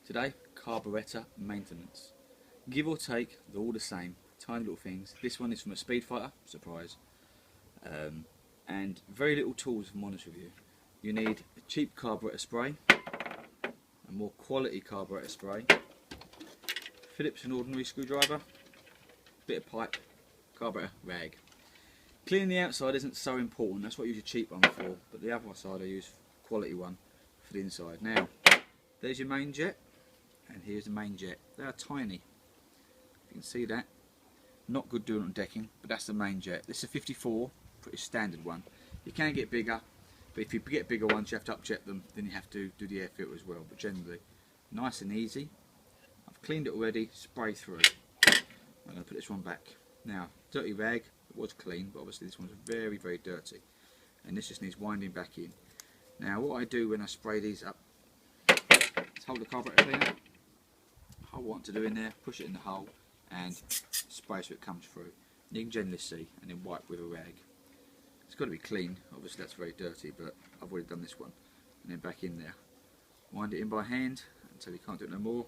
Today, carburetor maintenance. Give or take, they're all the same, tiny little things. This one is from a Speedfighter, surprise. And very little tools, if I'm honest with you. You need a cheap carburetor spray, a more quality carburetor spray, Phillips and ordinary screwdriver, bit of pipe, carburetor rag. Cleaning the outside isn't so important, that's what I use a cheap one for, but the other side I use a quality one for the inside. Now, there's your main jet, and here's the main jet. They are tiny, you can see that. Not good doing it on decking, but that's the main jet. This is a 54, pretty standard one. You can get bigger, but if you get bigger ones you have to upjet them, then you have to do the air filter as well, but generally nice and easy. I've cleaned it already, spray through. I'm going to put this one back. Now, dirty rag, it was clean, but obviously this one's very, very dirty, and this just needs winding back in. Now what I do when I spray these up is hold the carburetor cleaner, hold what I want to do in there, push it in the hole and spray so it comes through. You can generally see, and then wipe with a rag. It's got to be clean, obviously that's very dirty, but I've already done this one. And then back in there, wind it in by hand until you can't do it no more,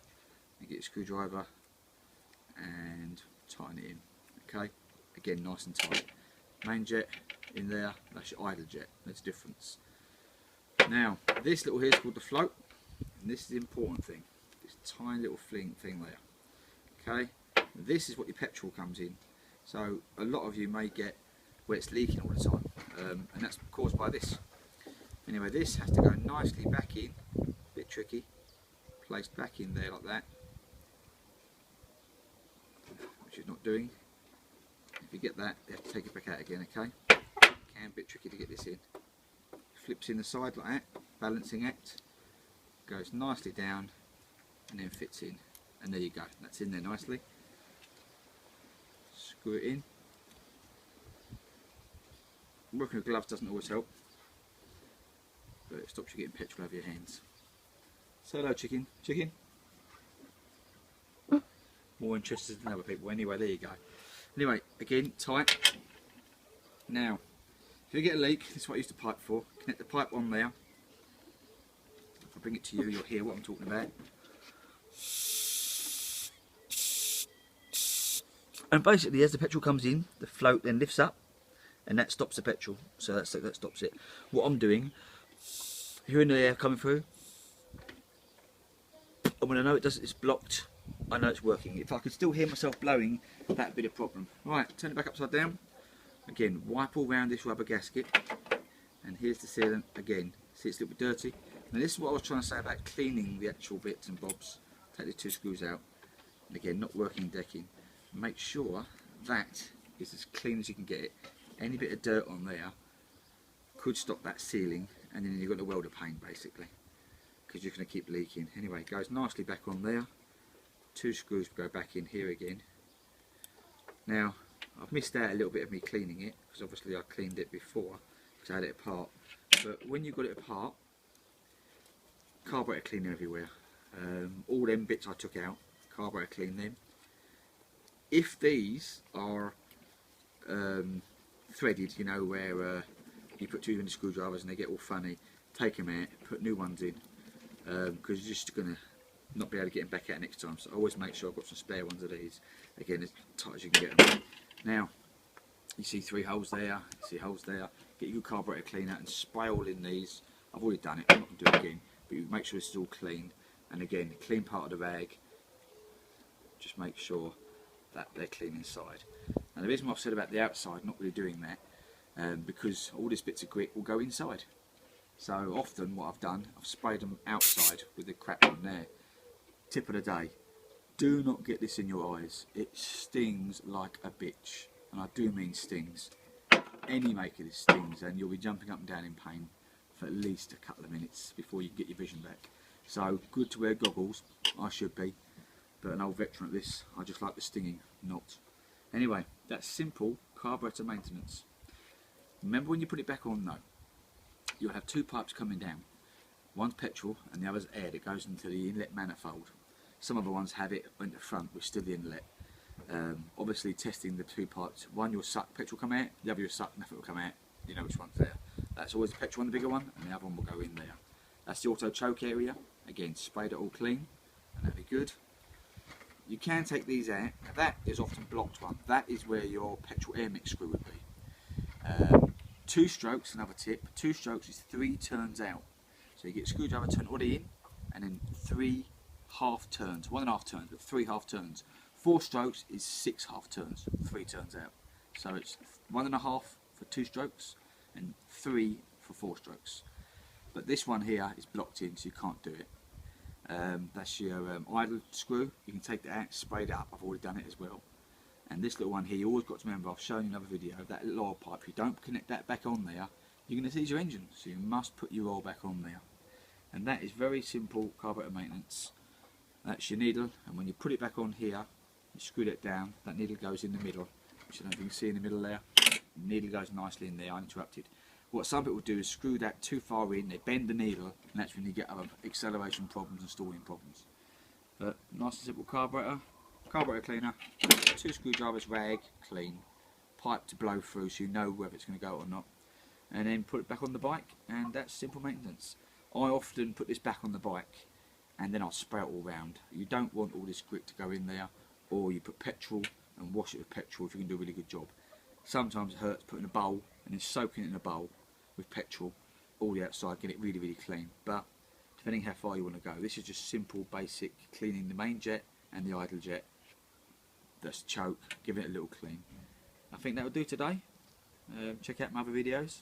and get your screwdriver and tighten it in. Okay, again nice and tight. Main jet in there, that's your idler jet, there's a difference. Now this little here is called the float, and this is the important thing, this tiny little thing there. Okay, this is what your petrol comes in. So a lot of you may get where it's leaking all the time, and that's caused by this. Anyway, this has to go nicely back in, bit tricky, placed back in there like that, which is not doing. If you get that, you have to take it back out again, okay? Can, bit tricky to get this in. Flips in the side like that, balancing act, goes nicely down and then fits in, and there you go, that's in there nicely. Screw it in. Working with gloves doesn't always help, but it stops you getting petrol over your hands. Say hello, chicken. Chicken? More interested than other people. Anyway, there you go. Anyway, again, tight. Now, if you get a leak, this is what I use the pipe for. Connect the pipe on there. If I bring it to you, you'll hear what I'm talking about. And basically, as the petrol comes in, the float then lifts up, and that stops the petrol. So that stops it. What I'm doing, hearing the air coming through, and when I know it's blocked, I know it's working. If I could still hear myself blowing, that'd be the problem. Right, turn it back upside down. Again, wipe all round this rubber gasket, and here's the sealant again. See, it's a little bit dirty. Now this is what I was trying to say about cleaning the actual bits and bobs. Take the two screws out, and again, not working decking. Make sure that is as clean as you can get it. Any bit of dirt on there could stop that sealing, and then you've got the welder pain basically, because you're going to keep leaking. Anyway, it goes nicely back on there. Two screws go back in here again. Now I've missed out a little bit of me cleaning it, because obviously I cleaned it before because I had it apart, but when you've got it apart, carburetor cleaner everywhere. All them bits I took out, carburetor clean them. If these are threaded, you know, where you put two in the screwdrivers and they get all funny, take them out, put new ones in, because you're just going to not be able to get them back out next time. So I always make sure I've got some spare ones of these, again as tight as you can get them. Now you see 3 holes there, you see holes there. Get your carburetor cleaner and spray all in these. I've already done it, I'm not going to do it again, but you make sure it's all clean, and again clean part of the rag, just make sure that they're clean inside. Now the reason why I've said about the outside not really doing that, because all these bits of grit will go inside. So often what I've done, I've sprayed them outside with the crap on there. Tip of the day, do not get this in your eyes. It stings like a bitch, and I do mean stings. Any make of this stings, and you'll be jumping up and down in pain for at least a couple of minutes before you get your vision back. So good to wear goggles, I should be, but an old veteran at this, I just like the stinging, not. Anyway, that's simple carburetor maintenance. Remember when you put it back on though, you'll have 2 pipes coming down. One's petrol and the other's air that goes into the inlet manifold. Some other ones have it in the front with still the inlet. Obviously testing the 2 pipes, one you'll suck petrol come out, the other you'll suck nothing will come out. You know which one's there. That's always the petrol one, the bigger one, and the other one will go in there. That's the auto choke area. Again, sprayed it all clean. and that'd be good. You can take these out. Now that is often blocked one. That is where your petrol air mix screw would be. 2 strokes, another tip. 2 strokes is 3 turns out. So you get a screwdriver turn already in, and then 3 half turns. 1.5 turns, but 3 half turns. 4 strokes is 6 half turns. 3 turns out. So it's 1.5 for 2 strokes and 3 for 4 strokes. But this one here is blocked in, so you can't do it. That's your idle screw. You can take that out, spray it up. I've already done it as well. And this little one here, you always got to remember, I've shown you another video of that little oil pipe. If you don't connect that back on there, you're going to seize your engine. So you must put your oil back on there. And that is very simple carburetor maintenance. That's your needle, and when you put it back on here, you screw that down. That needle goes in the middle, which I don't know if you can see in the middle there. The needle goes nicely in there, uninterrupted. What some people do is screw that too far in, they bend the needle, and that's when you get other acceleration problems and stalling problems. But nice and simple carburetor cleaner, 2 screwdrivers, rag, clean, pipe to blow through so you know whether it's going to go or not, and then put it back on the bike, and that's simple maintenance. I often put this back on the bike and then I'll spray it all round. You don't want all this grit to go in there, or you put petrol and wash it with petrol if you can do a really good job. Sometimes it hurts putting a bowl and then soaking it in a bowl with petrol all the outside, get it really, really clean. But depending how far you want to go, this is just simple, basic cleaning the main jet and the idle jet. That's choke, giving it a little clean. I think that will do today. Check out my other videos.